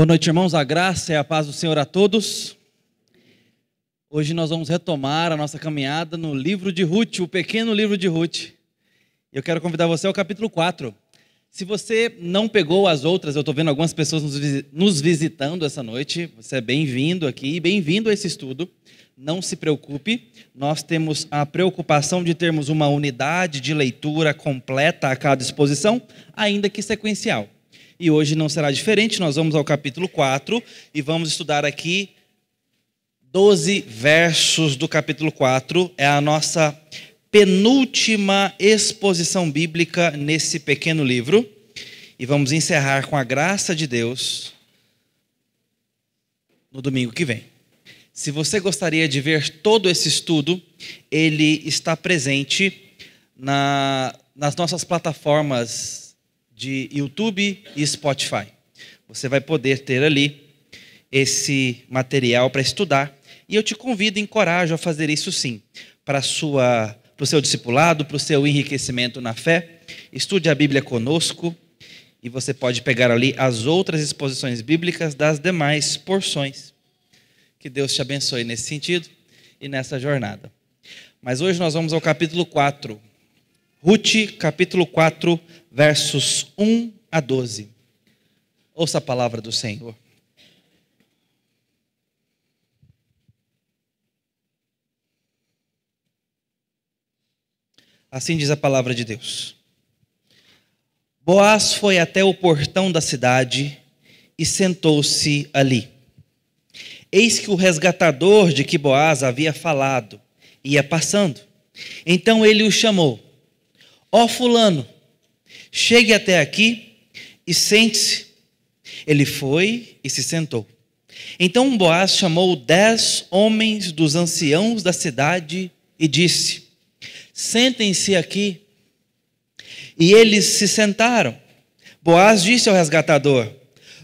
Boa noite, irmãos. A graça e a paz do Senhor a todos. Hoje nós vamos retomar a nossa caminhada no livro de Ruth, o pequeno livro de Ruth. Eu quero convidar você ao capítulo 4. Se você não pegou as outras, eu estou vendo algumas pessoas nos visitando essa noite. Você é bem-vindo aqui, bem-vindo a esse estudo. Não se preocupe, nós temos a preocupação de termos uma unidade de leitura completa a cada exposição, ainda que sequencial. E hoje não será diferente, nós vamos ao capítulo 4 e vamos estudar aqui 12 versos do capítulo 4. É a nossa penúltima exposição bíblica nesse pequeno livro. E vamos encerrar com a graça de Deus no domingo que vem. Se você gostaria de ver todo esse estudo, ele está presente nas nossas plataformas de YouTube e Spotify. Você vai poder ter ali esse material para estudar. E eu te convido e encorajo a fazer isso sim, para o seu discipulado, para o seu enriquecimento na fé. Estude a Bíblia conosco e você pode pegar ali as outras exposições bíblicas das demais porções. Que Deus te abençoe nesse sentido e nessa jornada. Mas hoje nós vamos ao capítulo 4. Ruth, capítulo 4, versos 1 a 12. Ouça a palavra do Senhor. Assim diz a palavra de Deus. Boaz foi até o portão da cidade e sentou-se ali. Eis que o resgatador de que Boaz havia falado ia passando. Então ele o chamou. Ó fulano, chegue até aqui e sente-se. Ele foi e se sentou. Então Boaz chamou 10 homens dos anciãos da cidade e disse: sentem-se aqui. E eles se sentaram. Boaz disse ao resgatador: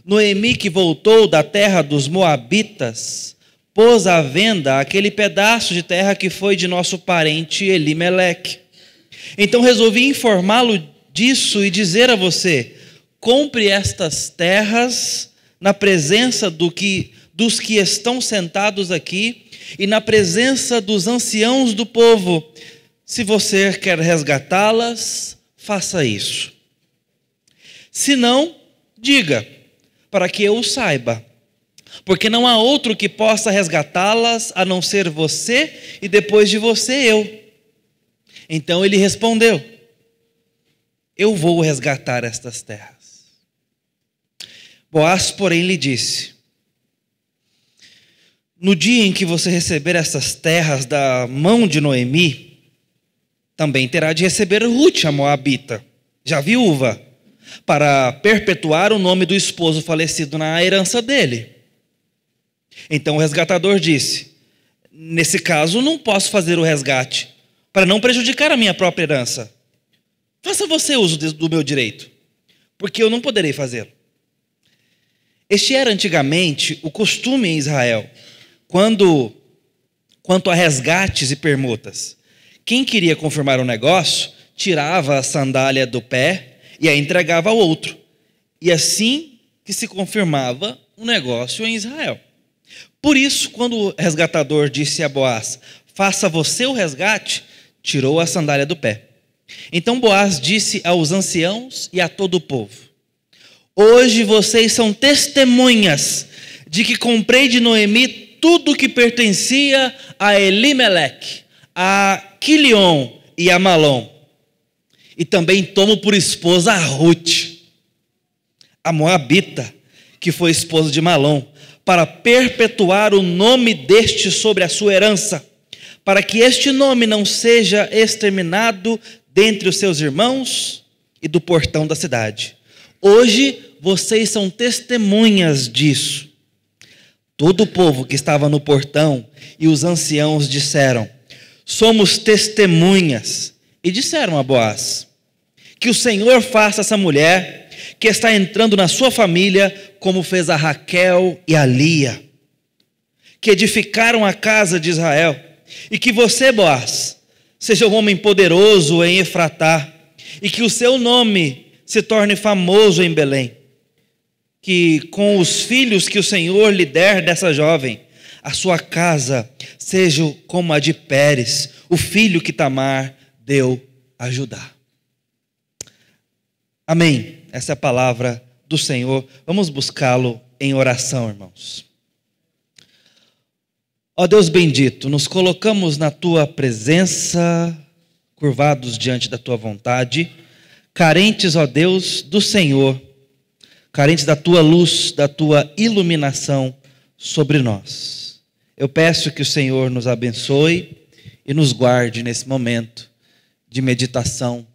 Noemi, que voltou da terra dos Moabitas, pôs à venda aquele pedaço de terra que foi de nosso parente Elimeleque. Então resolvi informá-lo disso e dizer a você: compre estas terras na presença dos que estão sentados aqui e na presença dos anciãos do povo. Se você quer resgatá-las, faça isso. Se não, diga, para que eu o saiba, porque não há outro que possa resgatá-las a não ser você e depois de você eu. Então ele respondeu: eu vou resgatar estas terras. Boaz, porém, lhe disse: no dia em que você receber essas terras da mão de Noemi, também terá de receber Ruth, a Moabita, já viúva, para perpetuar o nome do esposo falecido na herança dele. Então o resgatador disse: nesse caso não posso fazer o resgate, para não prejudicar a minha própria herança. Faça você uso do meu direito, porque eu não poderei fazê-lo. Este era antigamente o costume em Israel, quanto a resgates e permutas. Quem queria confirmar o negócio, tirava a sandália do pé e a entregava ao outro. E assim que se confirmava o negócio em Israel. Por isso, quando o resgatador disse a Boaz: faça você o resgate, tirou a sandália do pé. Então Boaz disse aos anciãos e a todo o povo: hoje vocês são testemunhas de que comprei de Noemi tudo que pertencia a Elimeleque, a Quilion e a Malom. E também tomo por esposa a Ruth, a Moabita, que foi esposa de Malom, para perpetuar o nome deste sobre a sua herança, para que este nome não seja exterminado dentre os seus irmãos e do portão da cidade. Hoje vocês são testemunhas disso. Todo o povo que estava no portão e os anciãos disseram: somos testemunhas. E disseram a Boaz: que o Senhor faça essa mulher que está entrando na sua família, como fez a Raquel e a Lia, que edificaram a casa de Israel, e que você, Boaz, seja um homem poderoso em Efratá, e que o seu nome se torne famoso em Belém. que com os filhos que o Senhor lhe der dessa jovem, a sua casa seja como a de Pérez, o filho que Tamar deu a Judá. Amém. Essa é a palavra do Senhor. Vamos buscá-lo em oração, irmãos. Ó Deus bendito, nos colocamos na tua presença, curvados diante da tua vontade, carentes, ó Deus, do Senhor, carentes da tua luz, da tua iluminação sobre nós. Eu peço que o Senhor nos abençoe e nos guarde nesse momento de meditação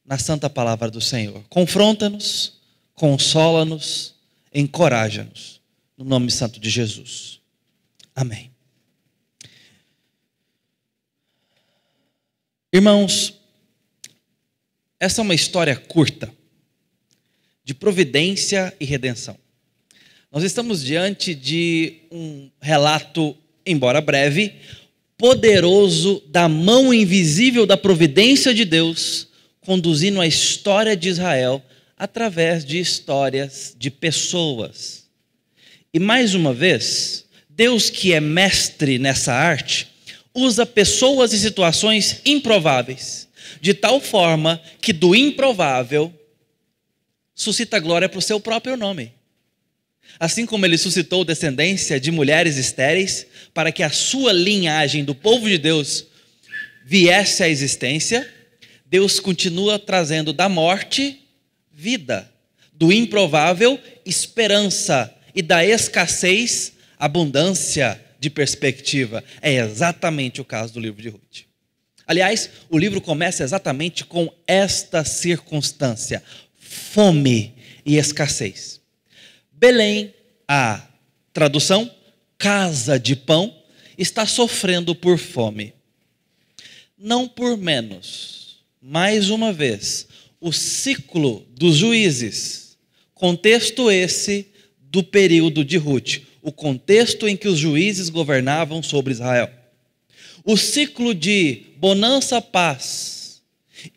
na santa palavra do Senhor. Confronta-nos, consola-nos, encoraja-nos, no nome santo de Jesus. Amém. Irmãos, essa é uma história curta, de providência e redenção. Nós estamos diante de um relato, embora breve, poderoso da mão invisível da providência de Deus, conduzindo a história de Israel através de histórias de pessoas. E mais uma vez, Deus, que é mestre nessa arte, usa pessoas e situações improváveis, de tal forma que do improvável suscita glória para o seu próprio nome. Assim como ele suscitou descendência de mulheres estéreis, para que a sua linhagem do povo de Deus viesse à existência, Deus continua trazendo da morte vida, do improvável esperança e da escassez abundância de perspectiva. É exatamente o caso do livro de Ruth. Aliás, o livro começa exatamente com esta circunstância: fome e escassez. Belém, a tradução, casa de pão, está sofrendo por fome. Não por menos, mais uma vez, o ciclo dos juízes, contexto esse do período de Ruth, o contexto em que os juízes governavam sobre Israel. O ciclo de bonança, paz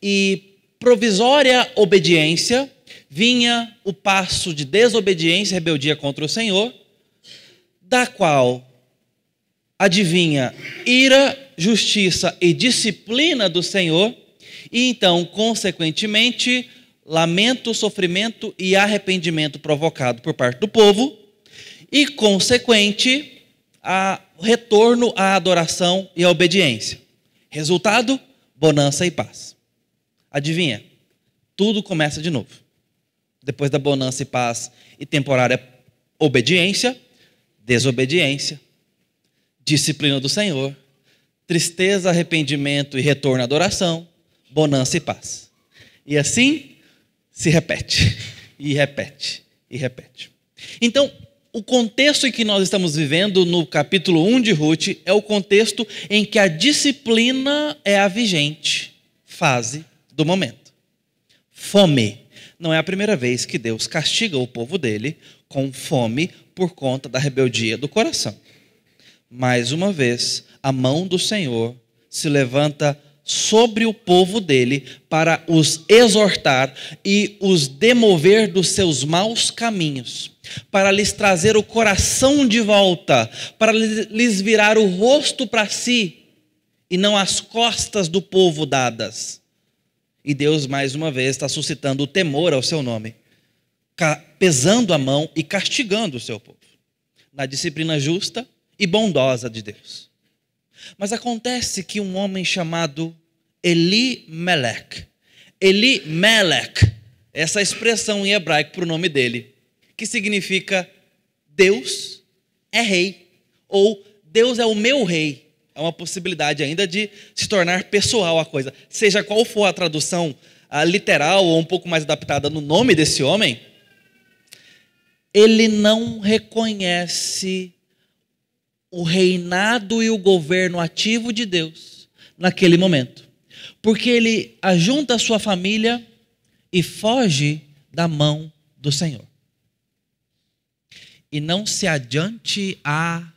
e provisória obediência, vinha o passo de desobediência e rebeldia contra o Senhor, da qual adivinha ira, justiça e disciplina do Senhor, e então, consequentemente, lamento, sofrimento e arrependimento provocado por parte do povo, e consequente, retorno à adoração e à obediência. Resultado, bonança e paz. Adivinha? Tudo começa de novo. Depois da bonança e paz e temporária obediência, desobediência, disciplina do Senhor, tristeza, arrependimento e retorno à adoração, bonança e paz. E assim se repete, e repete, e repete. Então, o contexto em que nós estamos vivendo no capítulo 1 de Ruth é o contexto em que a disciplina é a vigente fase do momento. Fome. Não é a primeira vez que Deus castiga o povo dele com fome por conta da rebeldia do coração. Mais uma vez, a mão do Senhor se levanta sobre o povo dele para os exortar e os demover dos seus maus caminhos, para lhes trazer o coração de volta, para lhes virar o rosto para si e não as costas do povo dadas. E Deus, mais uma vez, está suscitando o temor ao seu nome, pesando a mão e castigando o seu povo, na disciplina justa e bondosa de Deus. Mas acontece que um homem chamado Elimelec, essa expressão em hebraico para o nome dele, que significa Deus é rei, ou Deus é o meu rei. É uma possibilidade ainda de se tornar pessoal a coisa. Seja qual for a tradução literal ou um pouco mais adaptada no nome desse homem, ele não reconhece o reinado e o governo ativo de Deus naquele momento. Porque ele ajunta a sua família e foge da mão do Senhor. E não se adiante a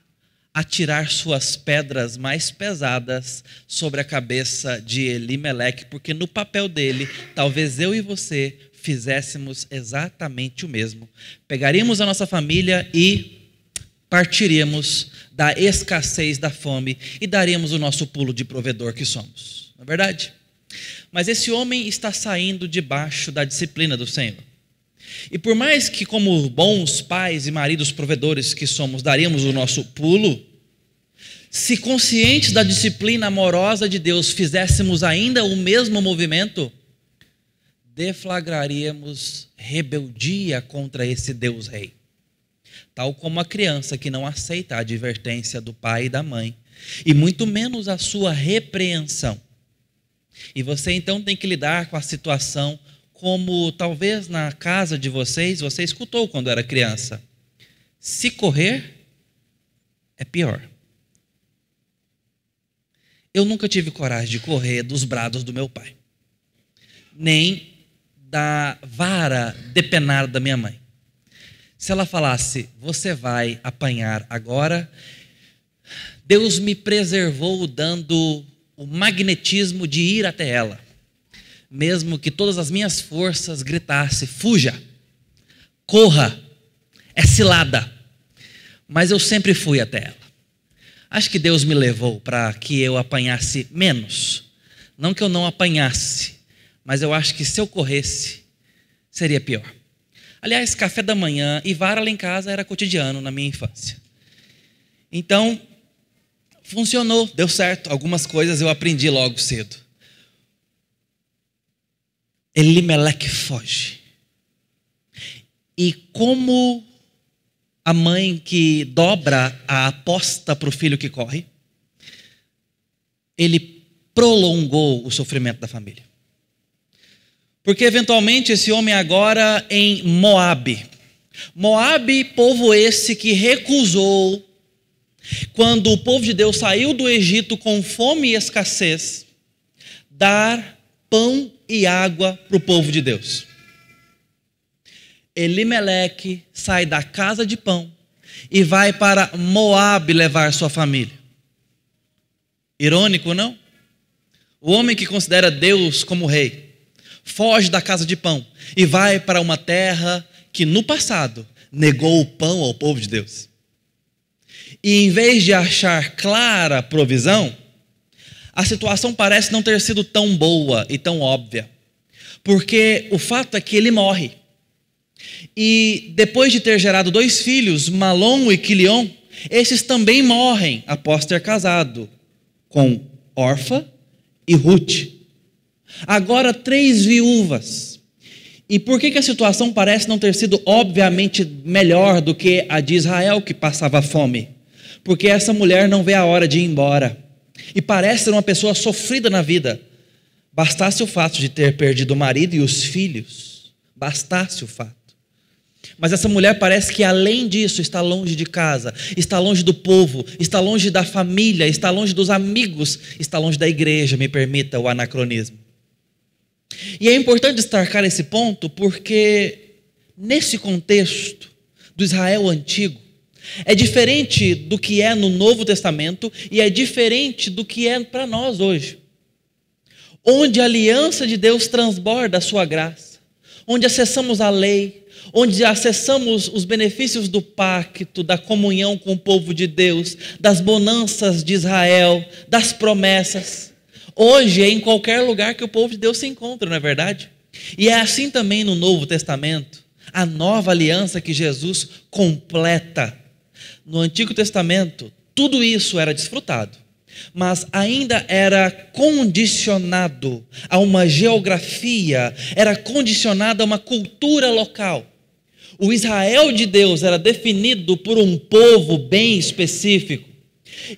atirar suas pedras mais pesadas sobre a cabeça de Elimelec, porque no papel dele, talvez eu e você fizéssemos exatamente o mesmo. Pegaríamos a nossa família e partiríamos da escassez, da fome e daríamos o nosso pulo de provedor que somos. Não é verdade? Mas esse homem está saindo debaixo da disciplina do Senhor. E por mais que, como bons pais e maridos provedores que somos, daríamos o nosso pulo, se conscientes da disciplina amorosa de Deus fizéssemos ainda o mesmo movimento, deflagraríamos rebeldia contra esse Deus Rei. Tal como a criança que não aceita a advertência do pai e da mãe, e muito menos a sua repreensão. E você então tem que lidar com a situação como talvez na casa de vocês, você escutou quando era criança. Se correr, é pior. Eu nunca tive coragem de correr dos brados do meu pai, nem da vara depenada da minha mãe. Se ela falasse, você vai apanhar agora, Deus me preservou dando o magnetismo de ir até ela. Mesmo que todas as minhas forças gritassem, fuja, corra, é cilada. Mas eu sempre fui até ela. Acho que Deus me levou para que eu apanhasse menos. Não que eu não apanhasse, mas eu acho que se eu corresse, seria pior. Aliás, café da manhã e vara lá em casa era cotidiano na minha infância. Então, funcionou, deu certo. Algumas coisas eu aprendi logo cedo. Elimeleque foge. E como a mãe que dobra a aposta para o filho que corre, ele prolongou o sofrimento da família. Porque eventualmente esse homem agora em Moabe. Moabe, povo esse que recusou, quando o povo de Deus saiu do Egito com fome e escassez, dar pão e água para o povo de Deus. Elimeleque sai da casa de pão e vai para Moabe levar sua família. Irônico, não? O homem que considera Deus como rei foge da casa de pão e vai para uma terra que no passado negou o pão ao povo de Deus. E em vez de achar clara provisão, a situação parece não ter sido tão boa e tão óbvia. Porque o fato é que ele morre. E depois de ter gerado 2 filhos, Malom e Quilion, esses também morrem após ter casado com Orfa e Ruth. Agora 3 viúvas. E por que a situação parece não ter sido obviamente melhor do que a de Israel, que passava fome? Porque essa mulher não vê a hora de ir embora. E parece ser uma pessoa sofrida na vida. Bastasse o fato de ter perdido o marido e os filhos. Bastasse o fato. Mas essa mulher parece que além disso está longe de casa, está longe do povo, está longe da família, está longe dos amigos, está longe da igreja, me permita o anacronismo. E é importante destacar esse ponto porque nesse contexto do Israel antigo, é diferente do que é no Novo Testamento e é diferente do que é para nós hoje. Onde a aliança de Deus transborda a sua graça, onde acessamos a lei, onde acessamos os benefícios do pacto, da comunhão com o povo de Deus, das bonanças de Israel, das promessas. Hoje é em qualquer lugar que o povo de Deus se encontra, não é verdade? E é assim também no Novo Testamento, a nova aliança que Jesus completa. No Antigo Testamento, tudo isso era desfrutado, mas ainda era condicionado a uma geografia, era condicionado a uma cultura local. O Israel de Deus era definido por um povo bem específico,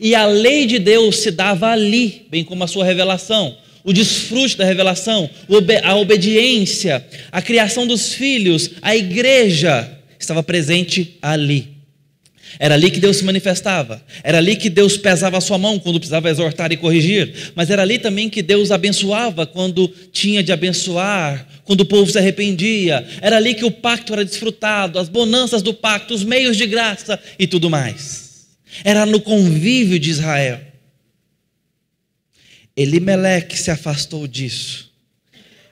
e a lei de Deus se dava ali, bem como a sua revelação, o desfrute da revelação, a obediência, a criação dos filhos, a igreja estava presente ali. Era ali que Deus se manifestava, era ali que Deus pesava a sua mão quando precisava exortar e corrigir, mas era ali também que Deus abençoava quando tinha de abençoar, quando o povo se arrependia, era ali que o pacto era desfrutado, as bonanças do pacto, os meios de graça e tudo mais. Era no convívio de Israel. Elimeleque se afastou disso.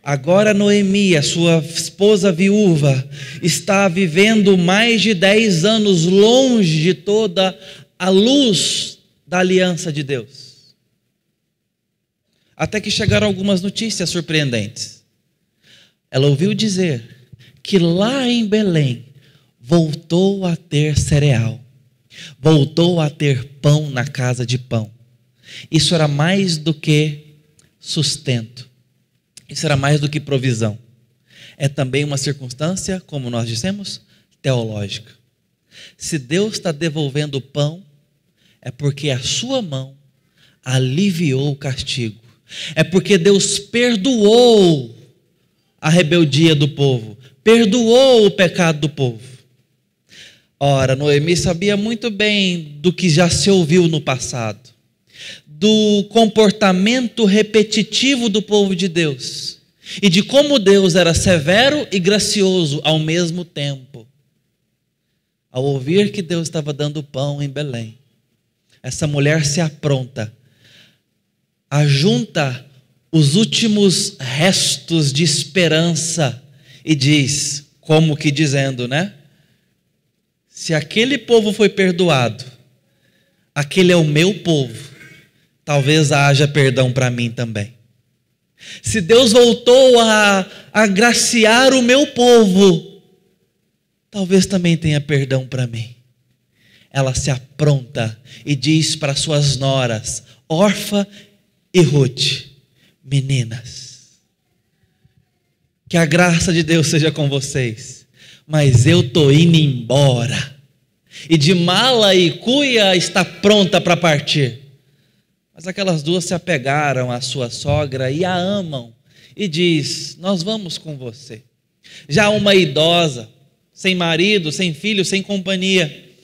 Agora Noemi, a sua esposa viúva, está vivendo mais de 10 anos longe de toda a luz da aliança de Deus. Até que chegaram algumas notícias surpreendentes. Ela ouviu dizer que lá em Belém voltou a ter cereal, voltou a ter pão na casa de pão. Isso era mais do que sustento. Isso era mais do que provisão. É também uma circunstância, como nós dissemos, teológica. Se Deus está devolvendo o pão, é porque a sua mão aliviou o castigo. É porque Deus perdoou a rebeldia do povo, perdoou o pecado do povo. Ora, Noemi sabia muito bem do que já se ouviu no passado, do comportamento repetitivo do povo de Deus e de como Deus era severo e gracioso ao mesmo tempo. Ao ouvir que Deus estava dando pão em Belém, essa mulher se apronta, ajunta os últimos restos de esperança e diz, como que dizendo, né? Se aquele povo foi perdoado, aquele é o meu povo, talvez haja perdão para mim também. Se Deus voltou a agraciar o meu povo, talvez também tenha perdão para mim. Ela se apronta e diz para suas noras, Orfa e Ruth, meninas, que a graça de Deus seja com vocês, mas eu estou indo embora, e de mala e cuia está pronta para partir. Mas aquelas duas se apegaram à sua sogra e a amam, e diz, nós vamos com você. Já uma idosa, sem marido, sem filho, sem companhia,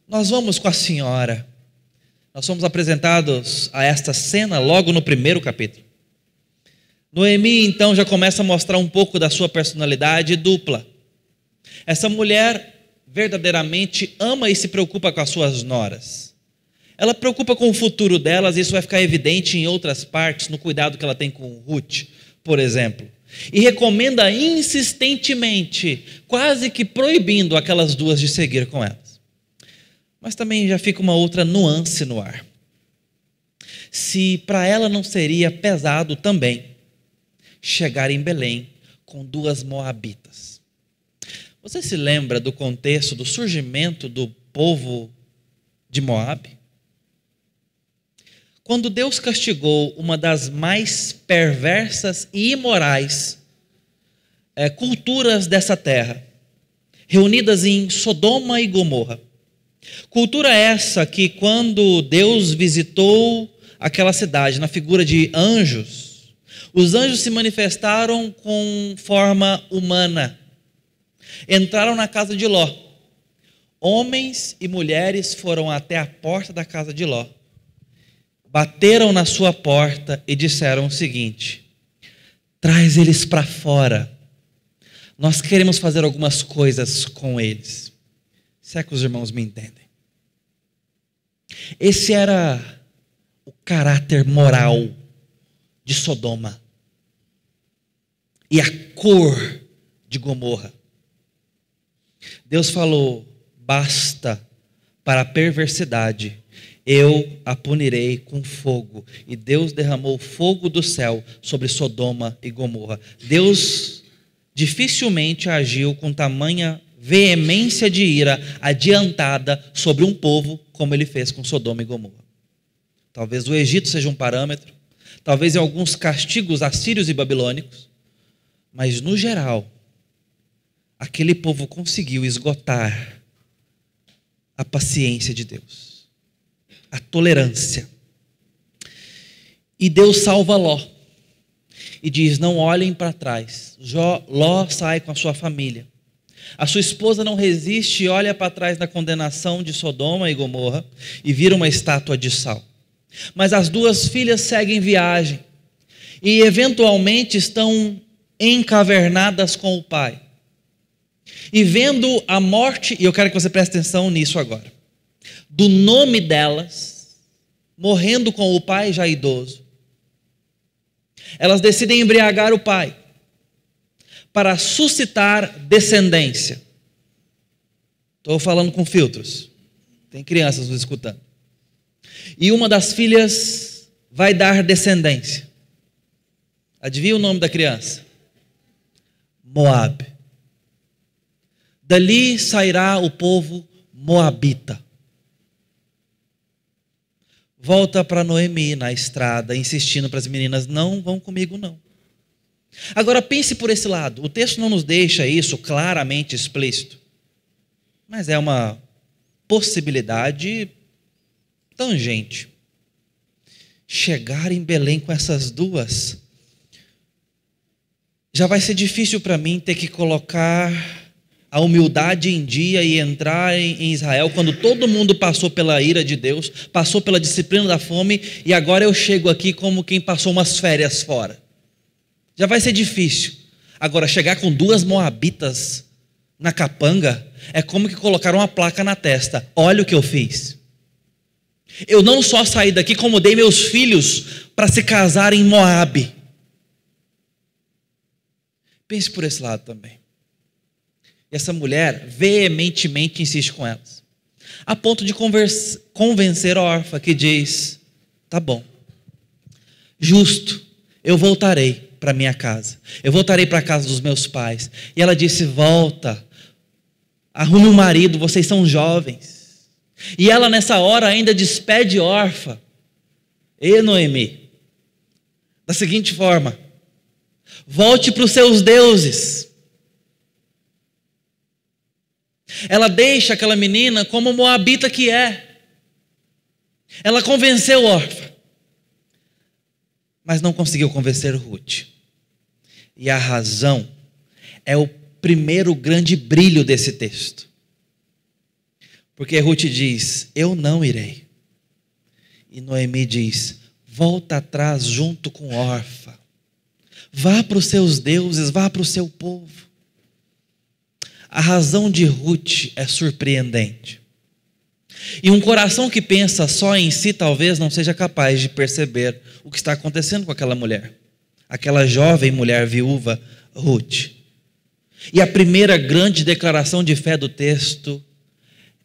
nós vamos com a senhora. Nós somos apresentados a esta cena logo no primeiro capítulo. Noemi então já começa a mostrar um pouco da sua personalidade dupla. Essa mulher verdadeiramente ama e se preocupa com as suas noras. Ela preocupa com o futuro delas, e isso vai ficar evidente em outras partes, no cuidado que ela tem com Ruth, por exemplo. E recomenda insistentemente, quase que proibindo aquelas duas de seguir com elas. Mas também já fica uma outra nuance no ar. Se para ela não seria pesado também chegar em Belém com duas moabitas. Você se lembra do contexto do surgimento do povo de Moabe? Quando Deus castigou uma das mais perversas e imorais culturas dessa terra, reunidas em Sodoma e Gomorra. Cultura essa que, quando Deus visitou aquela cidade na figura de anjos, os anjos se manifestaram com forma humana. Entraram na casa de Ló. Homens e mulheres foram até a porta da casa de Ló. Bateram na sua porta e disseram o seguinte: traz eles para fora. Nós queremos fazer algumas coisas com eles. Se é que os irmãos me entendem. Esse era o caráter moral de Sodoma e a cor de Gomorra. Deus falou, basta para a perversidade, eu a punirei com fogo. E Deus derramou fogo do céu sobre Sodoma e Gomorra. Deus dificilmente agiu com tamanha veemência de ira adiantada sobre um povo como ele fez com Sodoma e Gomorra. Talvez o Egito seja um parâmetro, talvez em alguns castigos assírios e babilônicos, mas no geral, aquele povo conseguiu esgotar a paciência de Deus, a tolerância. E Deus salva Ló e diz, não olhem para trás. Ló sai com a sua família. A sua esposa não resiste e olha para trás da condenação de Sodoma e Gomorra e vira uma estátua de sal. Mas as duas filhas seguem viagem e eventualmente estão encavernadas com o pai. E vendo a morte, e eu quero que você preste atenção nisso agora, do nome delas, morrendo com o pai já idoso, elas decidem embriagar o pai para suscitar descendência. Estou falando com filtros. Tem crianças nos escutando. E uma das filhas vai dar descendência. Adivinha o nome da criança? Moabe. Dali sairá o povo moabita. Volta para Noemi na estrada, insistindo para as meninas: não vão comigo não. Agora pense por esse lado. O texto não nos deixa isso claramente explícito, mas é uma possibilidade tangente. Chegar em Belém com essas duas, já vai ser difícil para mim ter que colocar a humildade em dia e entrar em Israel, quando todo mundo passou pela ira de Deus, passou pela disciplina da fome, e agora eu chego aqui como quem passou umas férias fora. Já vai ser difícil. Agora, chegar com duas moabitas na capanga, é como que colocaram uma placa na testa: olha o que eu fiz. Eu não só saí daqui, como dei meus filhos para se casarem em Moabe. Pense por esse lado também. E essa mulher veementemente insiste com elas, a ponto de convencer a órfã, que diz: tá bom, justo, eu voltarei para minha casa, eu voltarei para a casa dos meus pais. E ela disse: volta, arrume um marido, vocês são jovens. E ela nessa hora ainda despede órfã e Noemi da seguinte forma: volte para os seus deuses. Ela deixa aquela menina como moabita que é. Ela convenceu órfã, mas não conseguiu convencer Ruth. E a razão é o primeiro grande brilho desse texto. Porque Ruth diz: eu não irei. E Noemi diz: volta atrás junto com órfã. Vá para os seus deuses, vá para o seu povo. A razão de Ruth é surpreendente. E um coração que pensa só em si talvez não seja capaz de perceber o que está acontecendo com aquela mulher. Aquela jovem mulher viúva, Ruth. E a primeira grande declaração de fé do texto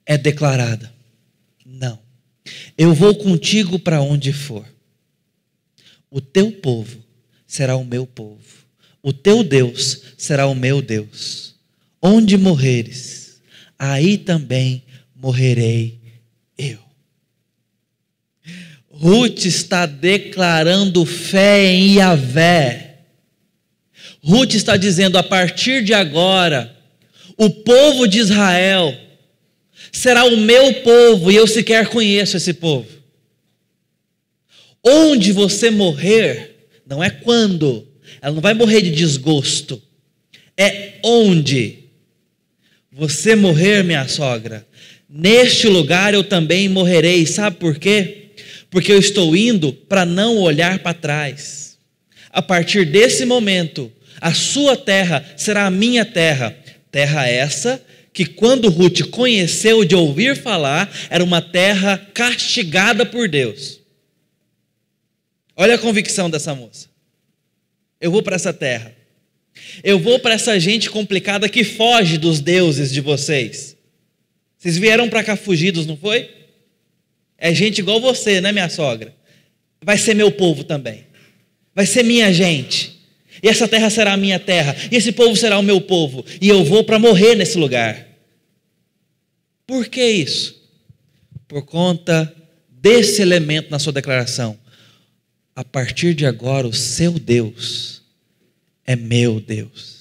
é declarada: não, eu vou contigo para onde for. O teu povo será o meu povo. O teu Deus será o meu Deus. Onde morreres, aí também morrerei eu. Ruth está declarando fé em Yahvé. Ruth está dizendo: a partir de agora, o povo de Israel será o meu povo, e eu sequer conheço esse povo. Onde você morrer, não é quando, ela não vai morrer de desgosto, é onde você morrer, minha sogra, neste lugar eu também morrerei. Sabe por quê? Porque eu estou indo para não olhar para trás. A partir desse momento, a sua terra será a minha terra. Terra essa que, quando Ruth conheceu de ouvir falar, era uma terra castigada por Deus. Olha a convicção dessa moça: eu vou para essa terra. Eu vou para essa gente complicada que foge dos deuses de vocês. Vocês vieram para cá fugidos, não foi? É gente igual você, né, minha sogra? Vai ser meu povo também. Vai ser minha gente. E essa terra será a minha terra. E esse povo será o meu povo. E eu vou para morrer nesse lugar. Por que isso? Por conta desse elemento na sua declaração. A partir de agora, o seu Deus é meu Deus.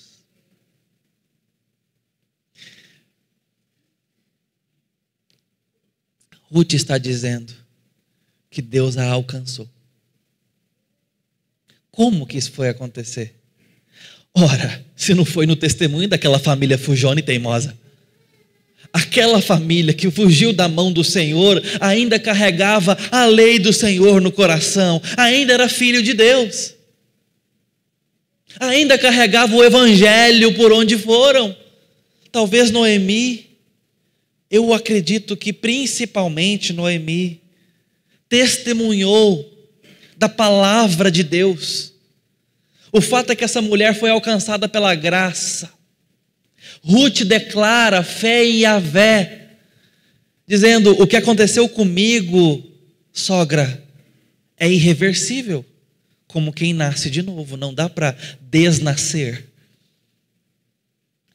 Ruth está dizendo que Deus a alcançou. Como que isso foi acontecer? Ora, se não foi no testemunho daquela família fujona e teimosa. Aquela família que fugiu da mão do Senhor ainda carregava a lei do Senhor no coração, ainda era filho de Deus, ainda carregava o evangelho por onde foram. Talvez Noemi, eu acredito que principalmente Noemi, testemunhou da palavra de Deus. O fato é que essa mulher foi alcançada pela graça. Ruth declara fé em Yahvé, dizendo: o que aconteceu comigo, sogra, é irreversível, como quem nasce de novo, não dá para desnascer.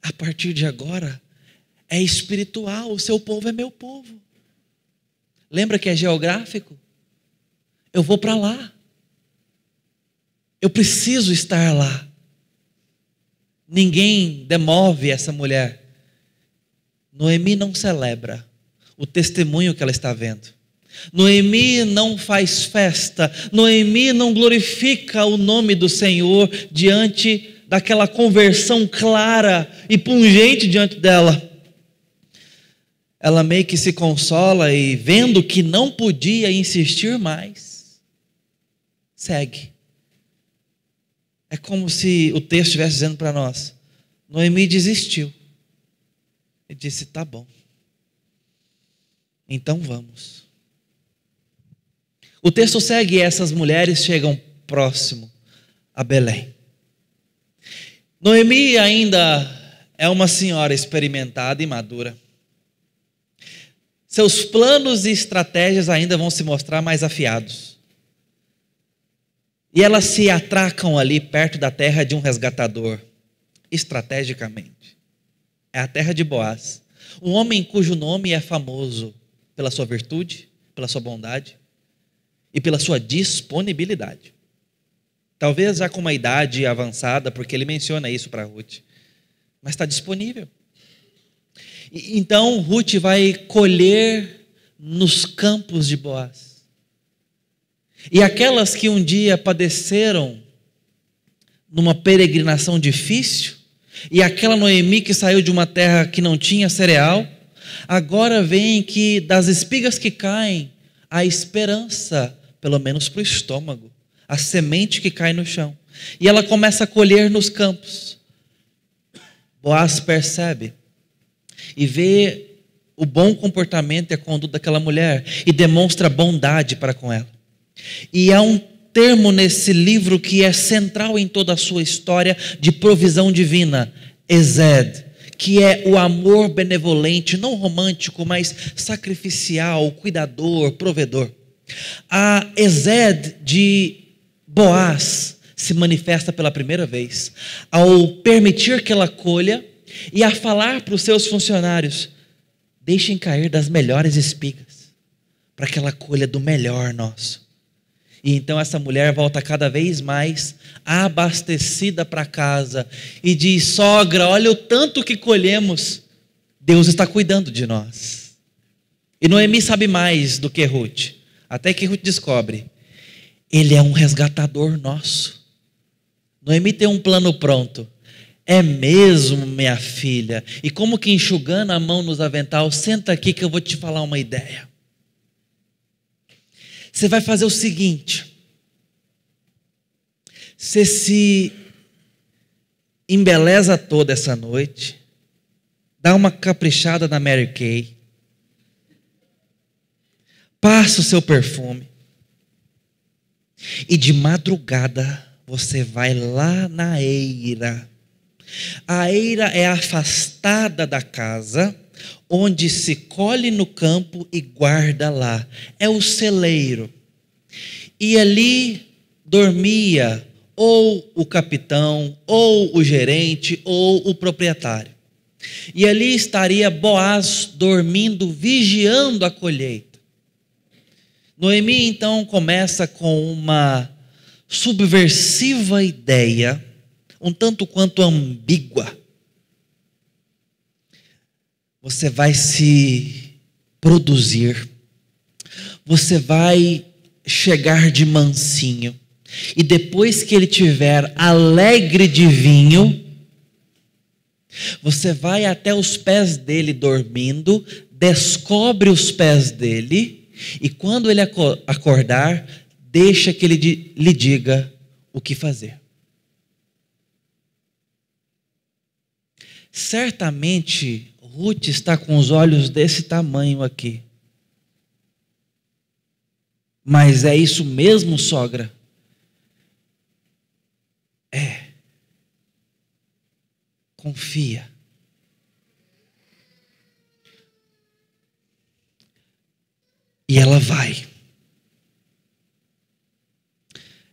A partir de agora, é espiritual, o seu povo é meu povo. Lembra que é geográfico? Eu vou para lá. Eu preciso estar lá. Ninguém demove essa mulher. Noemi não celebra o testemunho que ela está vendo. Noemi não faz festa. Noemi não glorifica o nome do Senhor diante daquela conversão clara e pungente diante dela. Ela meio que se consola e, vendo que não podia insistir mais, segue. É como se o texto estivesse dizendo para nós: Noemi desistiu e disse: tá bom, então vamos. O texto segue e essas mulheres chegam próximo a Belém. Noemi ainda é uma senhora experimentada e madura. Seus planos e estratégias ainda vão se mostrar mais afiados. E elas se atracam ali perto da terra de um resgatador, estrategicamente. É a terra de Boaz, um homem cujo nome é famoso pela sua virtude, pela sua bondade e pela sua disponibilidade. Talvez já com uma idade avançada, porque ele menciona isso para Ruth, mas está disponível. Então Ruth vai colher nos campos de Boaz. E aquelas que um dia padeceram numa peregrinação difícil, e aquela Noemi que saiu de uma terra que não tinha cereal, agora veem que das espigas que caem, há esperança, pelo menos para o estômago, a semente que cai no chão. E ela começa a colher nos campos. Boaz percebe e vê o bom comportamento e a conduta daquela mulher e demonstra bondade para com ela. E há um termo nesse livro que é central em toda a sua história de provisão divina, Esed, que é o amor benevolente, não romântico, mas sacrificial, cuidador, provedor. A Esed de Boaz se manifesta pela primeira vez ao permitir que ela colha e a falar para os seus funcionários: deixem cair das melhores espigas, para que ela colha do melhor nosso. E então essa mulher volta cada vez mais abastecida para casa e diz: sogra, olha o tanto que colhemos, Deus está cuidando de nós. E Noemi sabe mais do que Ruth, até que Ruth descobre: ele é um resgatador nosso. Noemi tem um plano pronto. É mesmo, minha filha? E como que enxugando a mão nos avental, senta aqui que eu vou te falar uma ideia. Você vai fazer o seguinte: você se embeleza toda essa noite, dá uma caprichada na Mary Kay, passa o seu perfume, e de madrugada você vai lá na eira. A eira é afastada da casa, onde se colhe no campo e guarda lá. É o celeiro. E ali dormia ou o capitão, ou o gerente, ou o proprietário. E ali estaria Boaz dormindo, vigiando a colheita. Noemi então começa com uma subversiva ideia, um tanto quanto ambígua. Você vai se produzir, você vai chegar de mansinho, e depois que ele tiver alegre de vinho, você vai até os pés dele dormindo, descobre os pés dele, e quando ele acordar, deixa que ele lhe diga o que fazer. Certamente Ruth está com os olhos desse tamanho aqui. Mas é isso mesmo, sogra? É. confia. E ela vai.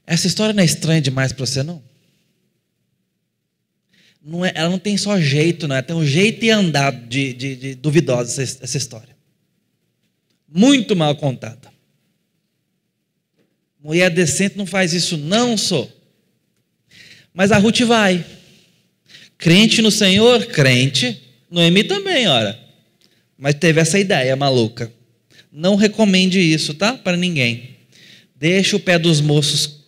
Essa história não é estranha demais para você, não? Ela não tem só jeito, não. Ela tem um jeito e andar de duvidosa essa história. Muito mal contada. Mulher decente não faz isso, não, sou. Mas a Ruth vai. Crente no Senhor? Crente. Noemi também, ora. Mas teve essa ideia maluca. Não recomende isso, tá? Para ninguém. Deixa o pé dos moços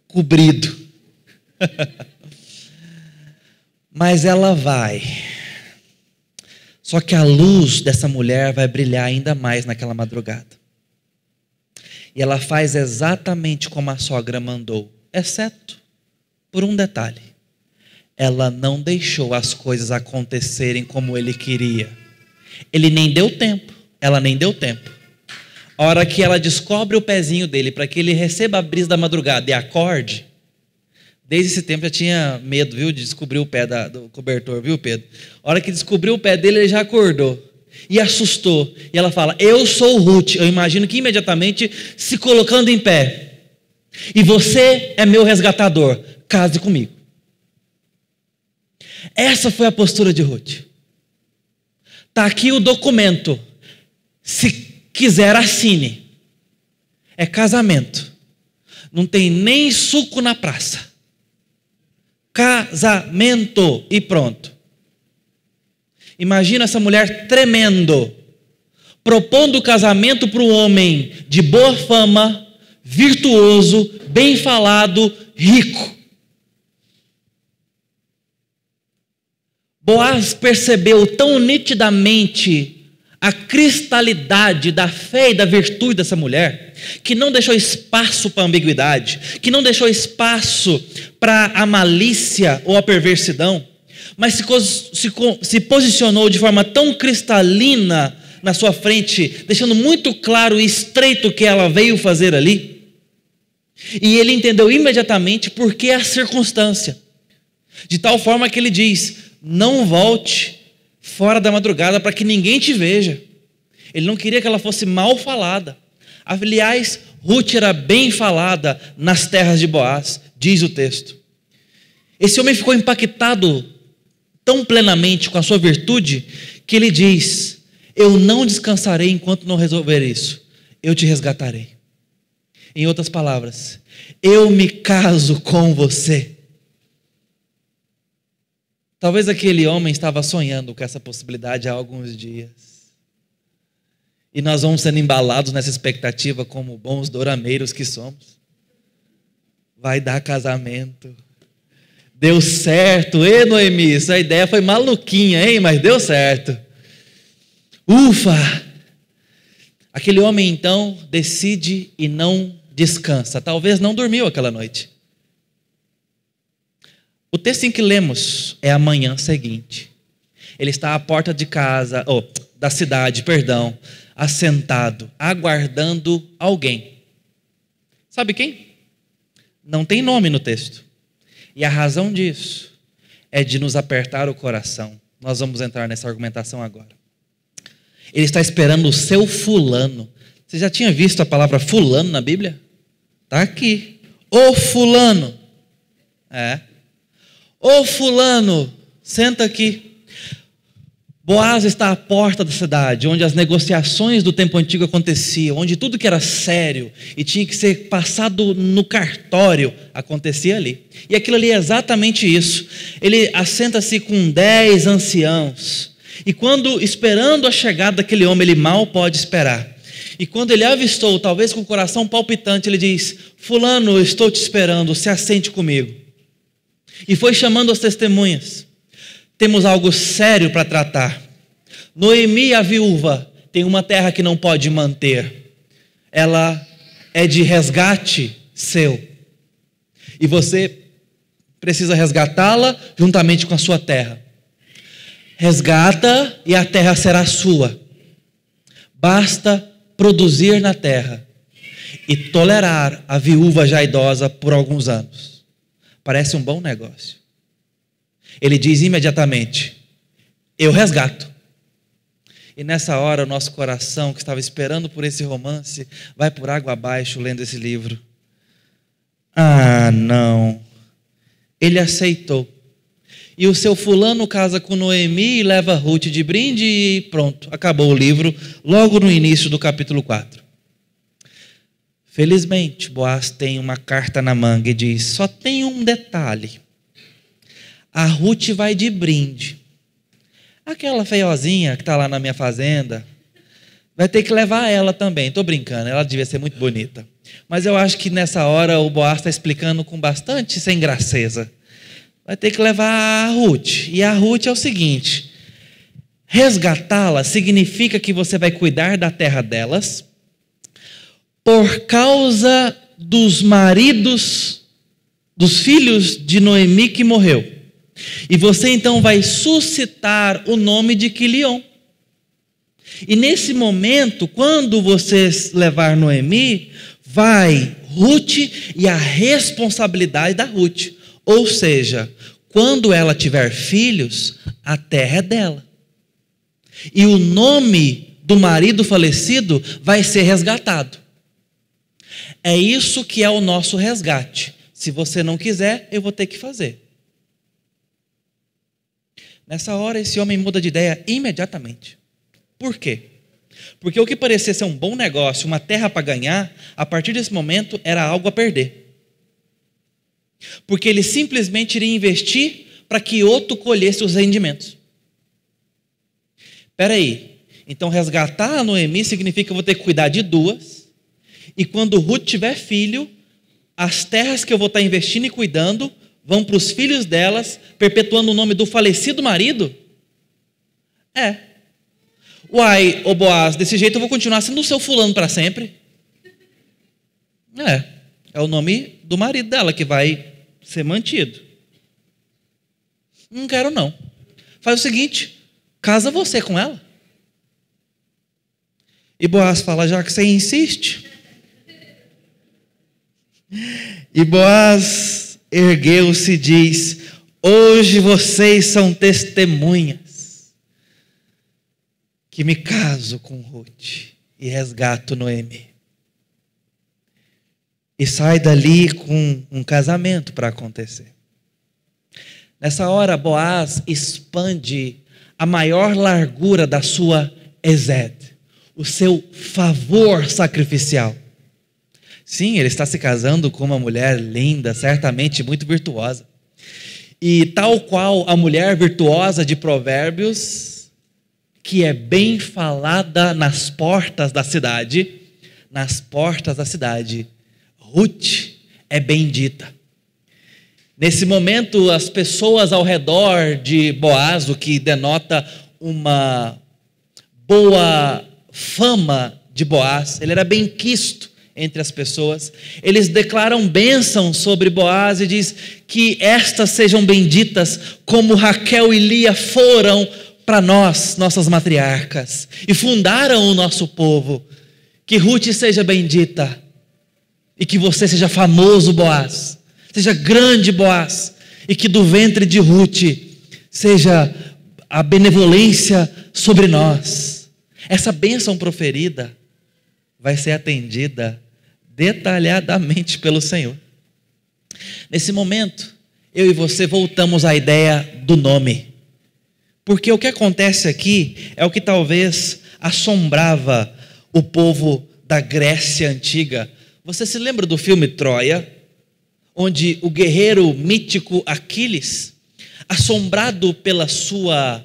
cobrido. Mas ela vai. Só que a luz dessa mulher vai brilhar ainda mais naquela madrugada. E ela faz exatamente como a sogra mandou, exceto por um detalhe. Ela não deixou as coisas acontecerem como ele queria. Ele nem deu tempo, ela nem deu tempo. A hora que ela descobre o pezinho dele para que ele receba a brisa da madrugada e acorde, desde esse tempo já tinha medo, viu, de descobrir o pé do cobertor, viu, Pedro? A hora que descobriu o pé dele, ele já acordou e assustou. E ela fala, eu sou Ruth. Eu imagino que imediatamente se colocando em pé. E você é meu resgatador, case comigo. Essa foi a postura de Ruth. Está aqui o documento. Se quiser, assine. É casamento. Não tem nem suco na praça. Casamento e pronto. Imagina essa mulher tremendo, propondo o casamento para um homem de boa fama, virtuoso, bem falado, rico. Boaz percebeu tão nitidamente a cristalidade da fé e da virtude dessa mulher, que não deixou espaço para a ambiguidade, que não deixou espaço para a malícia ou a perversidão, mas se posicionou de forma tão cristalina na sua frente, deixando muito claro e estreito o que ela veio fazer ali. E ele entendeu imediatamente por que a circunstância, de tal forma que ele diz, não volte fora da madrugada para que ninguém te veja. Ele não queria que ela fosse mal falada. Aliás, Ruth era bem falada nas terras de Boaz, diz o texto. Esse homem ficou impactado tão plenamente com a sua virtude, que ele diz, eu não descansarei enquanto não resolver isso, eu te resgatarei. Em outras palavras, eu me caso com você. Talvez aquele homem estava sonhando com essa possibilidade há alguns dias. E nós vamos sendo embalados nessa expectativa como bons dourameiros que somos. Vai dar casamento. Deu certo. Noemi, essa ideia foi maluquinha, hein? Mas deu certo. Ufa! Aquele homem então decide e não descansa. Talvez não dormiu aquela noite. O texto em que lemos é a manhã seguinte. Ele está à porta de casa, da cidade, assentado, aguardando alguém. Sabe quem? Não tem nome no texto. E a razão disso é de nos apertar o coração. Nós vamos entrar nessa argumentação agora. Ele está esperando o seu fulano. Você já tinha visto a palavra fulano na Bíblia? Está aqui. O fulano. Ô fulano, senta aqui. Boaz está à porta da cidade, onde as negociações do tempo antigo aconteciam, onde tudo que era sério e tinha que ser passado no cartório, acontecia ali. E aquilo ali é exatamente isso. Ele assenta-se com 10 anciãos. E quando, esperando a chegada daquele homem, ele mal pode esperar. E quando ele avistou, talvez com o coração palpitante, ele diz, fulano, eu estou te esperando, se assente comigo. E foi chamando as testemunhas. Temos algo sério para tratar. Noemi, a viúva, tem uma terra que não pode manter. Ela é de resgate seu. E você precisa resgatá-la juntamente com a sua terra. Resgata e a terra será sua. Basta produzir na terra e tolerar a viúva já idosa por alguns anos. Parece um bom negócio. Ele diz imediatamente: eu resgato. E nessa hora o nosso coração, que estava esperando por esse romance, vai por água abaixo lendo esse livro. Ah, não. Ele aceitou. E o seu fulano casa com Noemi e leva Ruth de brinde e pronto, acabou o livro, logo no início do capítulo 4. Felizmente, Boaz tem uma carta na manga e diz: só tem um detalhe. A Ruth vai de brinde. Aquela feiozinha que está lá na minha fazenda, vai ter que levar ela também. Estou brincando, ela devia ser muito bonita. Mas eu acho que nessa hora o Boaz está explicando com bastante sem graceza. Vai ter que levar a Ruth. E a Ruth é o seguinte: resgatá-la significa que você vai cuidar da terra delas por causa dos maridos, dos filhos de Noemi que morreu. E você então vai suscitar o nome de Quilion. E nesse momento, quando você levar Noemi, vai Ruth e a responsabilidade da Ruth. Ou seja, quando ela tiver filhos, a terra é dela. E o nome do marido falecido vai ser resgatado. É isso que é o nosso resgate. Se você não quiser, eu vou ter que fazer. Nessa hora, esse homem muda de ideia imediatamente. Por quê? Porque o que parecia ser um bom negócio, uma terra para ganhar, a partir desse momento era algo a perder. Porque ele simplesmente iria investir para que outro colhesse os rendimentos. Espera aí, então resgatar a Noemi significa que eu vou ter que cuidar de duas, e quando Ruth tiver filho, as terras que eu vou estar investindo e cuidando vão para os filhos delas, perpetuando o nome do falecido marido? Uai, ô Boaz, desse jeito eu vou continuar sendo o seu fulano para sempre? É o nome do marido dela que vai ser mantido. Não quero não. Faz o seguinte, casa você com ela. E Boaz fala: já que você insiste. E Boaz ergueu-se e diz: hoje vocês são testemunhas que me caso com Ruth e resgato Noemi. E sai dali com um casamento para acontecer. Nessa hora, Boaz expande a maior largura da sua Ezed, o seu favor sacrificial. Sim, ele está se casando com uma mulher linda, certamente muito virtuosa. E tal qual a mulher virtuosa de Provérbios, que é bem falada nas portas da cidade, Ruth é bendita. Nesse momento, as pessoas ao redor de Boaz, o que denota uma boa fama de Boaz, ele era bem quisto entre as pessoas, eles declaram bênção sobre Boaz e diz que estas sejam benditas como Raquel e Lia foram para nós, nossas matriarcas, e fundaram o nosso povo. Que Ruth seja bendita e que você seja famoso, Boaz, seja grande, Boaz, e que do ventre de Ruth seja a benevolência sobre nós. Essa bênção proferida vai ser atendida detalhadamente pelo Senhor. Nesse momento, eu e você voltamos à ideia do nome, porque o que acontece aqui é o que talvez assombrava o povo da Grécia Antiga. Você se lembra do filme Troia, onde o guerreiro mítico Aquiles, assombrado pela sua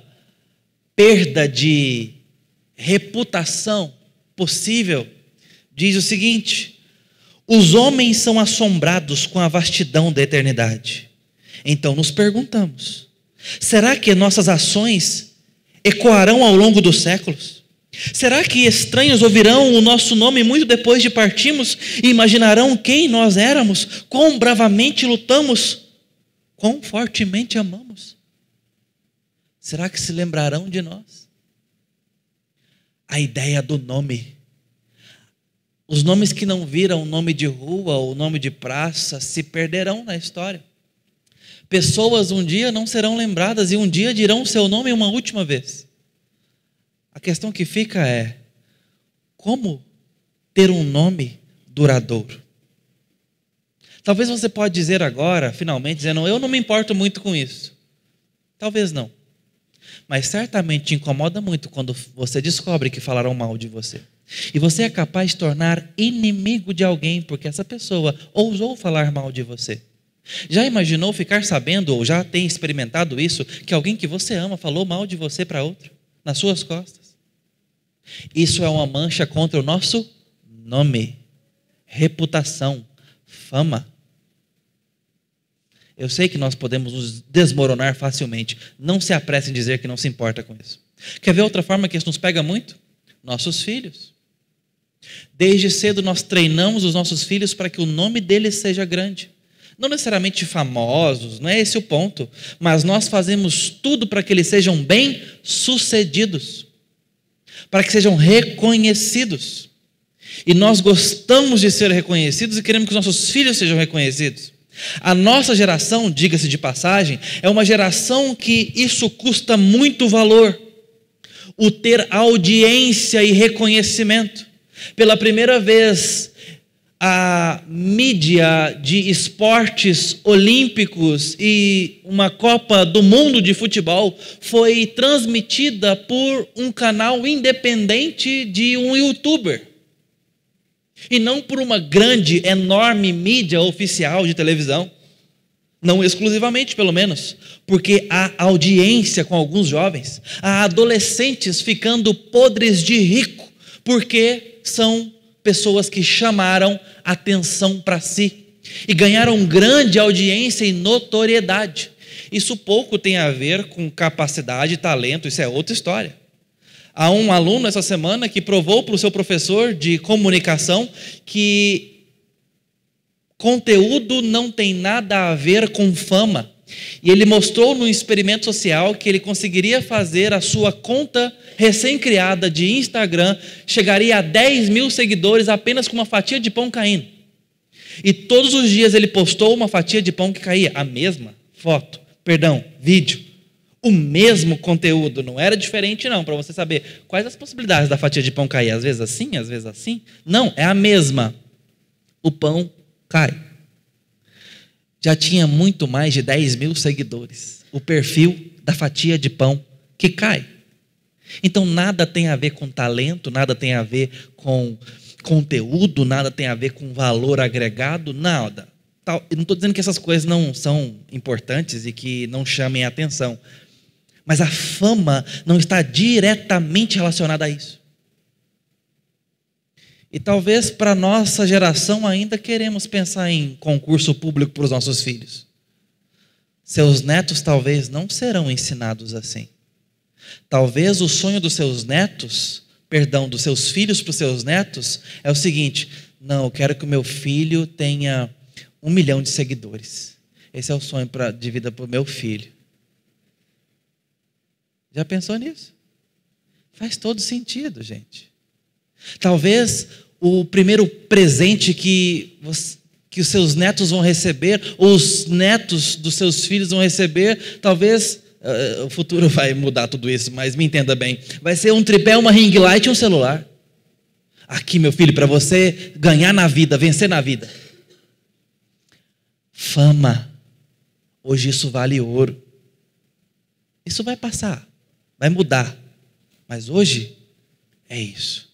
perda de reputação possível, diz o seguinte: os homens são assombrados com a vastidão da eternidade. Então nos perguntamos, será que nossas ações ecoarão ao longo dos séculos? Será que estranhos ouvirão o nosso nome muito depois de partirmos e imaginarão quem nós éramos, quão bravamente lutamos, quão fortemente amamos? Será que se lembrarão de nós? A ideia do nome. Os nomes que não viram nome de rua ou nome de praça se perderão na história. Pessoas um dia não serão lembradas e um dia dirão o seu nome uma última vez. A questão que fica é: como ter um nome duradouro? Talvez você pode dizer agora, finalmente, dizendo: eu não me importo muito com isso. Talvez não. Mas certamente te incomoda muito quando você descobre que falaram mal de você. E você é capaz de tornar inimigo de alguém porque essa pessoa ousou falar mal de você. Já imaginou ficar sabendo, ou já tem experimentado isso, que alguém que você ama falou mal de você para outro, nas suas costas? Isso é uma mancha contra o nosso nome, reputação, fama. Eu sei que nós podemos nos desmoronar facilmente. Não se apresse em dizer que não se importa com isso. Quer ver outra forma que isso nos pega muito? Nossos filhos. Desde cedo nós treinamos os nossos filhos para que o nome deles seja grande. Não necessariamente famosos, não é esse o ponto. Mas nós fazemos tudo para que eles sejam bem-sucedidos. Para que sejam reconhecidos. E nós gostamos de ser reconhecidos e queremos que os nossos filhos sejam reconhecidos. A nossa geração, diga-se de passagem, é uma geração que isso custa muito valor. O ter audiência e reconhecimento. Pela primeira vez, a mídia de esportes olímpicos e uma Copa do Mundo de futebol foi transmitida por um canal independente de um youtuber. E não por uma grande, enorme mídia oficial de televisão. Não exclusivamente, pelo menos. Porque há audiência com alguns jovens. Há adolescentes ficando podres de rico. Porque são pessoas que chamaram atenção para si. E ganharam grande audiência e notoriedade. Isso pouco tem a ver com capacidade e talento. Isso é outra história. Há um aluno essa semana que provou para o seu professor de comunicação que conteúdo não tem nada a ver com fama. E ele mostrou num experimento social que ele conseguiria fazer a sua conta recém-criada de Instagram, chegaria a 10 mil seguidores apenas com uma fatia de pão caindo. E todos os dias ele postou uma fatia de pão que caía, a mesma vídeo. O mesmo conteúdo, não era diferente não, para você saber quais as possibilidades da fatia de pão cair, às vezes assim, às vezes assim. Não, é a mesma. O pão cai. Já tinha muito mais de 10 mil seguidores. O perfil da fatia de pão que cai. Então nada tem a ver com talento, nada tem a ver com conteúdo, nada tem a ver com valor agregado, nada. Eu não estou dizendo que essas coisas não são importantes e que não chamem a atenção. Mas a fama não está diretamente relacionada a isso. E talvez para a nossa geração ainda queremos pensar em concurso público para os nossos filhos. Seus netos talvez não serão ensinados assim. Talvez o sonho dos seus netos, dos seus filhos para os seus netos, é o seguinte: não, eu quero que o meu filho tenha 1 milhão de seguidores. Esse é o sonho de vida para o meu filho. Já pensou nisso? Faz todo sentido, gente. Talvez o primeiro presente que os seus netos vão receber, ou os netos dos seus filhos vão receber, talvez, o futuro vai mudar tudo isso, mas me entenda bem, vai ser um tripé, uma ring light e um celular. Aqui, meu filho, para você ganhar na vida, vencer na vida. Fama. Hoje isso vale ouro. Isso vai passar. Vai mudar, mas hoje é isso.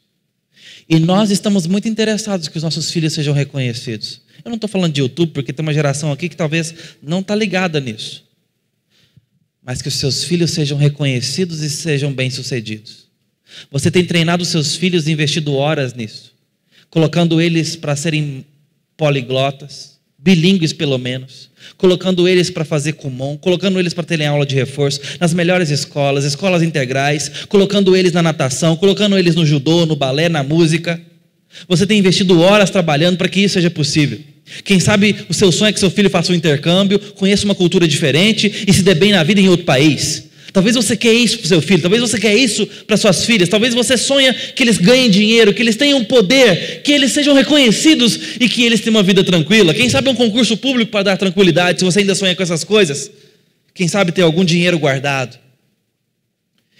E nós estamos muito interessados que os nossos filhos sejam reconhecidos. Eu não estou falando de YouTube, porque tem uma geração aqui que talvez não está ligada nisso. Mas que os seus filhos sejam reconhecidos e sejam bem-sucedidos. Você tem treinado os seus filhos e investido horas nisso, colocando eles para serem poliglotas, bilíngues pelo menos, colocando eles para fazer Kumon, colocando eles para terem aula de reforço nas melhores escolas, escolas integrais, colocando eles na natação, colocando eles no judô, no balé, na música. Você tem investido horas trabalhando para que isso seja possível. Quem sabe o seu sonho é que seu filho faça um intercâmbio, conheça uma cultura diferente e se dê bem na vida em outro país. Talvez você quer isso para o seu filho, talvez você quer isso para suas filhas, talvez você sonha que eles ganhem dinheiro, que eles tenham poder, que eles sejam reconhecidos e que eles tenham uma vida tranquila. Quem sabe um concurso público para dar tranquilidade, se você ainda sonha com essas coisas. Quem sabe ter algum dinheiro guardado.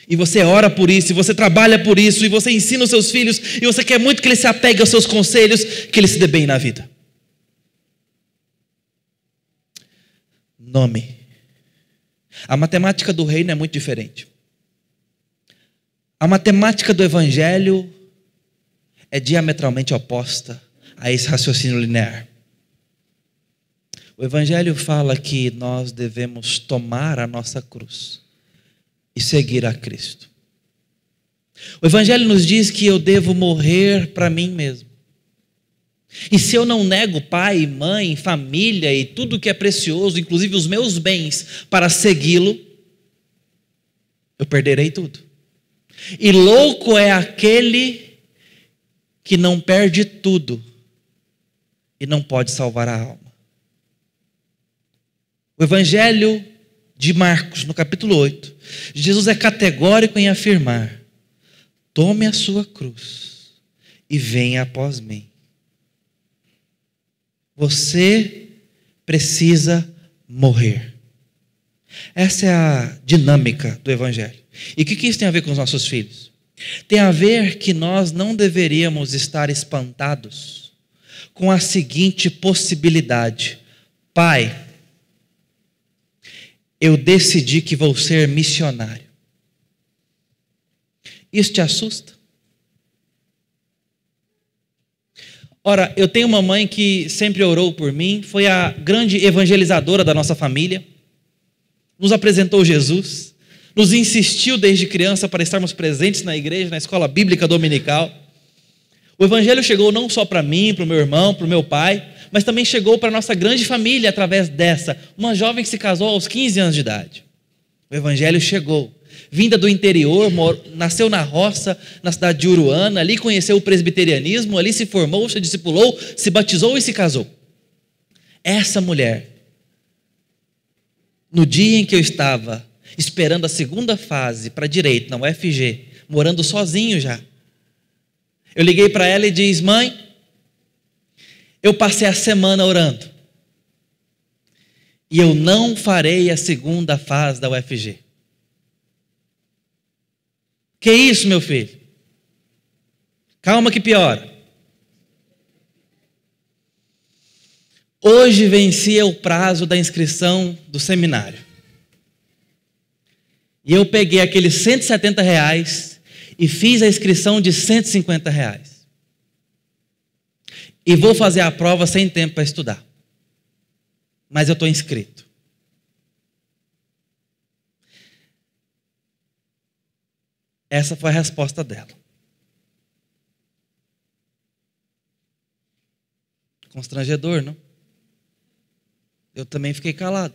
E você ora por isso, e você trabalha por isso, e você ensina os seus filhos, e você quer muito que eles se apeguem aos seus conselhos, que eles se dê bem na vida. Nome. A matemática do reino é muito diferente. A matemática do evangelho é diametralmente oposta a esse raciocínio linear. O evangelho fala que nós devemos tomar a nossa cruz e seguir a Cristo. O evangelho nos diz que eu devo morrer para mim mesmo. E se eu não nego pai, mãe, família e tudo que é precioso, inclusive os meus bens, para segui-lo, eu perderei tudo. E louco é aquele que não perde tudo e não pode salvar a alma. O evangelho de Marcos, no capítulo 8, Jesus é categórico em afirmar: tome a sua cruz e venha após mim. Você precisa morrer. Essa é a dinâmica do evangelho. E o que isso tem a ver com os nossos filhos? Tem a ver que nós não deveríamos estar espantados com a seguinte possibilidade: pai, eu decidi que vou ser missionário. Isso te assusta? Ora, eu tenho uma mãe que sempre orou por mim, foi a grande evangelizadora da nossa família, nos apresentou Jesus, nos insistiu desde criança para estarmos presentes na igreja, na escola bíblica dominical. O evangelho chegou não só para mim, para o meu irmão, para o meu pai, mas também chegou para a nossa grande família através dessa, uma jovem que se casou aos 15 anos de idade. O evangelho chegou, vinda do interior, nasceu na roça, na cidade de Uruana, ali conheceu o presbiterianismo, ali se formou, se discipulou, se batizou e se casou. Essa mulher, no dia em que eu estava esperando a segunda fase para direito, na UFG, morando sozinho já, eu liguei para ela e disse: mãe, eu passei a semana orando e eu não farei a segunda fase da UFG. Que isso, meu filho? Calma que piora. Hoje vencia o prazo da inscrição do seminário. E eu peguei aqueles R$170 e fiz a inscrição de R$150. E vou fazer a prova sem tempo para estudar. Mas eu estou inscrito. Essa foi a resposta dela. Constrangedor, não? Eu também fiquei calado.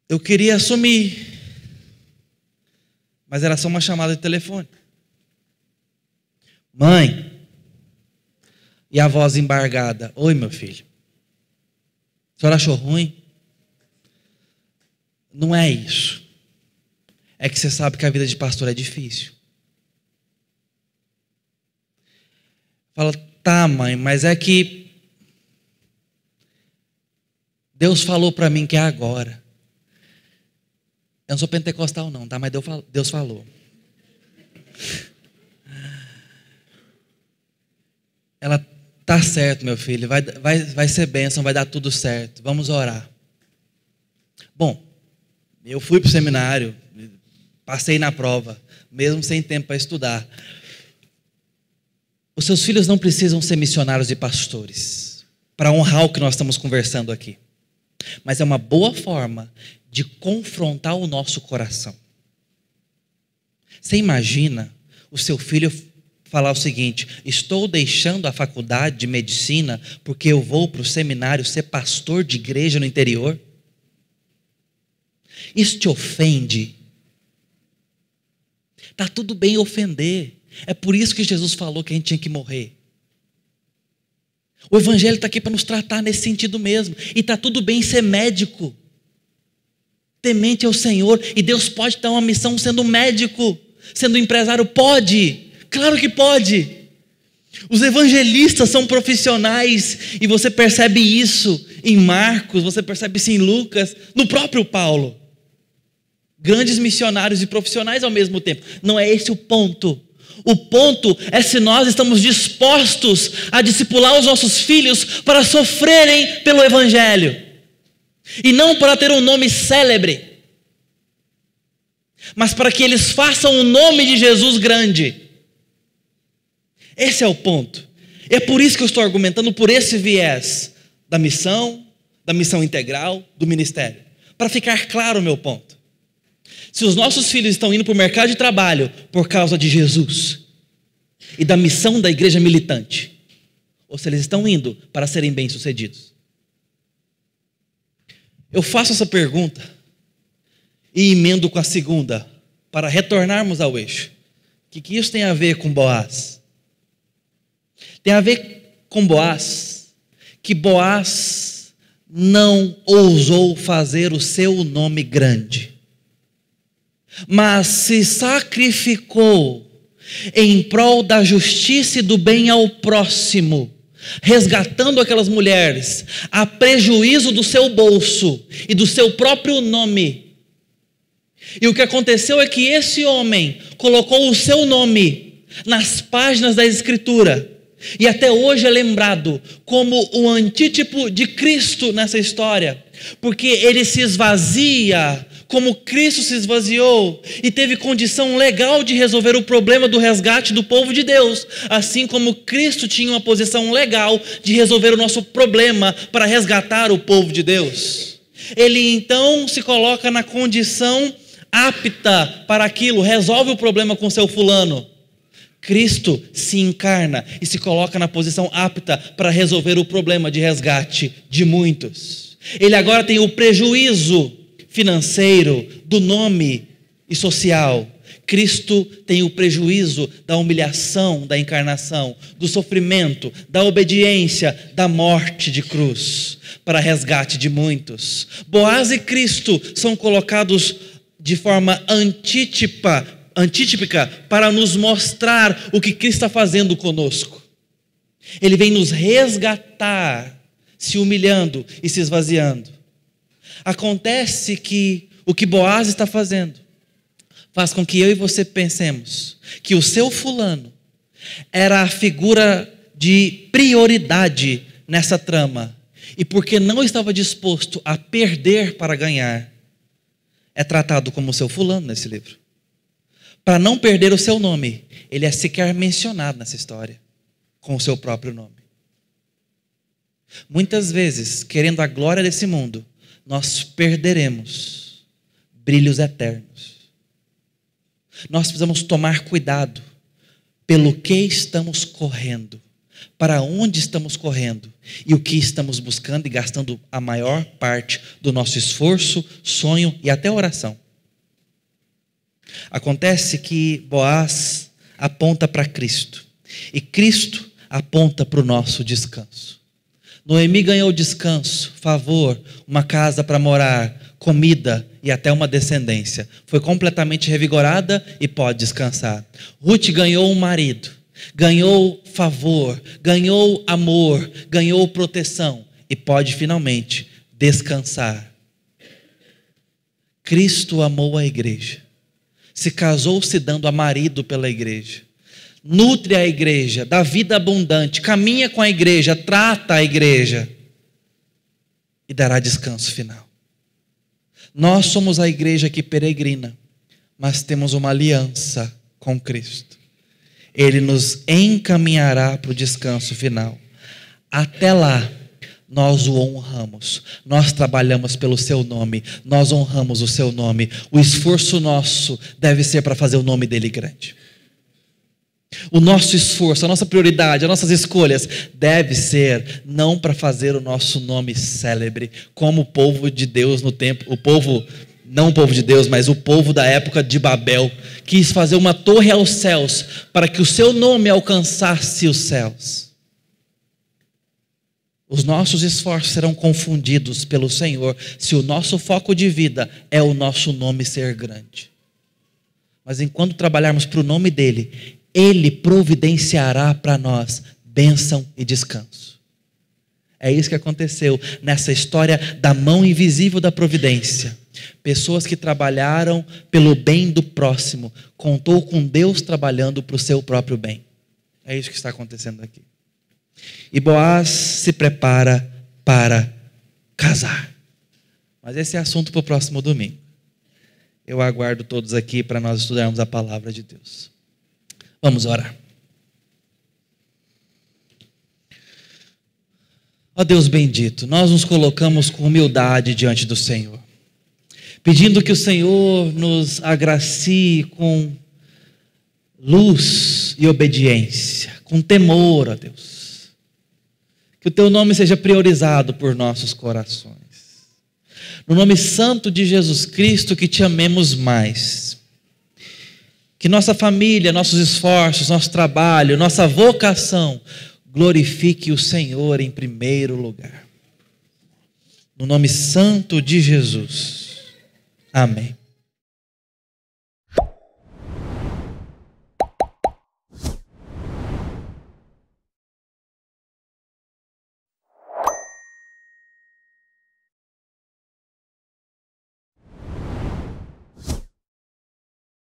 Eu queria assumir, mas era só uma chamada de telefone. Mãe, e a voz embargada: oi, meu filho, a senhora achou ruim? Não é isso. É que você sabe que a vida de pastor é difícil. Fala: tá, mãe, mas é que Deus falou para mim que é agora. Eu não sou pentecostal não, tá? Mas Deus falou. Ela: tá certo, meu filho, vai ser bênção, vai dar tudo certo, vamos orar. Bom, eu fui para o seminário, passei na prova, mesmo sem tempo para estudar. Os seus filhos não precisam ser missionários e pastores para honrar o que nós estamos conversando aqui. Mas é uma boa forma de confrontar o nosso coração. Você imagina o seu filho falar o seguinte: estou deixando a faculdade de medicina porque eu vou para o seminário ser pastor de igreja no interior? Isso te ofende? Está tudo bem ofender. É por isso que Jesus falou que a gente tinha que morrer. O evangelho está aqui para nos tratar nesse sentido mesmo. E está tudo bem ser médico. temente ao Senhor. E Deus pode dar uma missão sendo médico, sendo empresário. Pode, claro que pode. Os evangelistas são profissionais, e você percebe isso em Marcos, você percebe isso em Lucas, no próprio Paulo. Grandes missionários e profissionais ao mesmo tempo. Não é esse o ponto. O ponto é se nós estamos dispostos a discipular os nossos filhos para sofrerem pelo Evangelho, e não para ter um nome célebre, mas para que eles façam o nome de Jesus grande. Esse é o ponto. É por isso que eu estou argumentando por esse viés da missão integral, do ministério, para ficar claro o meu ponto. Se os nossos filhos estão indo para o mercado de trabalho por causa de Jesus e da missão da igreja militante, ou se eles estão indo para serem bem-sucedidos. Eu faço essa pergunta e emendo com a segunda, para retornarmos ao eixo. O que isso tem a ver com Boaz? Tem a ver com Boaz, que Boaz não ousou fazer o seu nome grande, mas se sacrificou em prol da justiça e do bem ao próximo, resgatando aquelas mulheres a prejuízo do seu bolso e do seu próprio nome. E o que aconteceu é que esse homem colocou o seu nome nas páginas da Escritura, e até hoje é lembrado como o antítipo de Cristo nessa história, porque ele se esvazia como Cristo se esvaziou e teve condição legal de resolver o problema do resgate do povo de Deus, assim como Cristo tinha uma posição legal de resolver o nosso problema para resgatar o povo de Deus. Ele então se coloca na condição apta para aquilo, resolve o problema com seu fulano. Cristo se encarna e se coloca na posição apta para resolver o problema de resgate de muitos. Ele agora tem o prejuízo financeiro, do nome e social. Cristo tem o prejuízo da humilhação, da encarnação, do sofrimento, da obediência, da morte de cruz, para resgate de muitos. Boaz e Cristo são colocados de forma antítipa para nos mostrar o que Cristo está fazendo conosco. Ele vem nos resgatar, se humilhando e se esvaziando. Acontece que o que Boaz está fazendo faz com que eu e você pensemos que o seu fulano era a figura de prioridade nessa trama, e porque não estava disposto a perder para ganhar, é tratado como seu fulano nesse livro. Para não perder o seu nome, ele é sequer mencionado nessa história com o seu próprio nome. Muitas vezes, querendo a glória desse mundo, nós perderemos brilhos eternos. Nós precisamos tomar cuidado pelo que estamos correndo, para onde estamos correndo e o que estamos buscando e gastando a maior parte do nosso esforço, sonho e até oração. Acontece que Boaz aponta para Cristo e Cristo aponta para o nosso descanso. Noemi ganhou descanso, favor, uma casa para morar, comida e até uma descendência. Foi completamente revigorada e pode descansar. Ruth ganhou um marido, ganhou favor, ganhou amor, ganhou proteção e pode finalmente descansar. Cristo amou a igreja, se casou se dando a marido pela igreja, nutre a igreja, dá vida abundante, caminha com a igreja, trata a igreja e dará descanso final. Nós somos a igreja que peregrina, mas temos uma aliança com Cristo. Ele nos encaminhará para o descanso final. Até lá, nós o honramos, nós trabalhamos pelo seu nome, nós honramos o seu nome. O esforço nosso deve ser para fazer o nome dele grande. O nosso esforço, a nossa prioridade, as nossas escolhas deve ser não para fazer o nosso nome célebre, como o povo de Deus no tempo, não o povo de Deus, mas o povo da época de Babel, quis fazer uma torre aos céus para que o seu nome alcançasse os céus. Os nossos esforços serão confundidos pelo Senhor se o nosso foco de vida é o nosso nome ser grande. Mas enquanto trabalharmos para o nome dele, ele providenciará para nós bênção e descanso. É isso que aconteceu nessa história da mão invisível da providência. Pessoas que trabalharam pelo bem do próximo, contou com Deus trabalhando para o seu próprio bem. É isso que está acontecendo aqui. E Boaz se prepara para casar. Mas esse é assunto para o próximo domingo. Eu aguardo todos aqui para nós estudarmos a palavra de Deus. Vamos orar. Ó Deus bendito, nós nos colocamos com humildade diante do Senhor, pedindo que o Senhor nos agracie com luz e obediência, com temor, ó Deus. Que o teu nome seja priorizado por nossos corações. No nome santo de Jesus Cristo, que te amemos mais. Que nossa família, nossos esforços, nosso trabalho, nossa vocação glorifique o Senhor em primeiro lugar. No nome santo de Jesus. Amém.